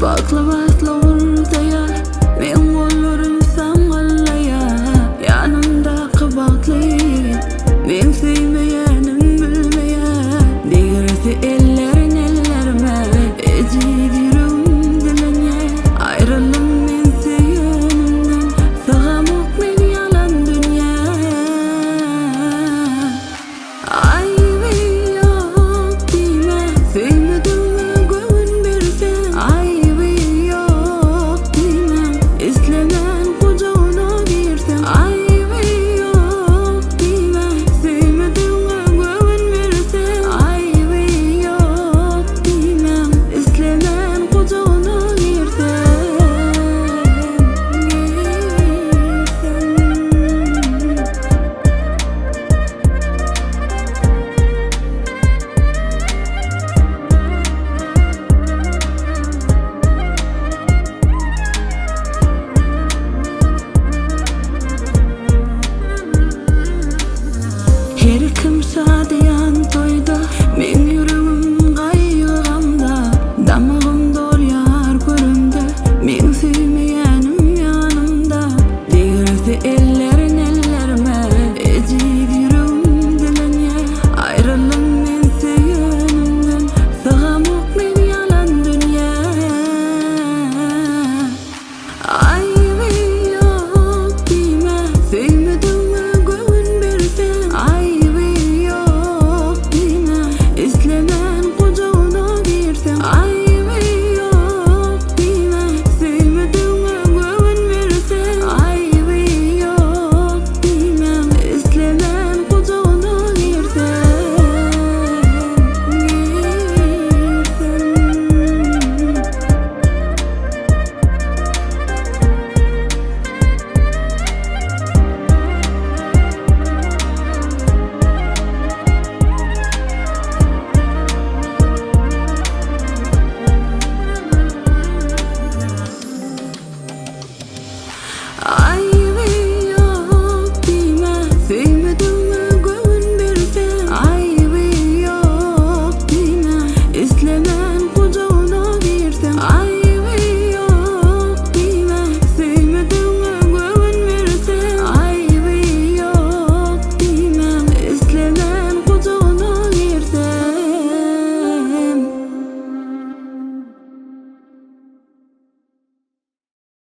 Baklavatla vurdaya men gollarım sen gallaya. Yanımda kıbatlayın men sevmeyenim bilmeyen. Degirse ellerin ellerime ecidirim diline. Ayrılım men seyenimden sığamuk men yalan dünya. Aybi yok dime sevmedim mi göğün bersen. Aybi yok dime islemen kucağına girsen. Aybi yok dime sevmedim mi göğün bersen. Aybi yok dime islemen kucağına girsen. Her kim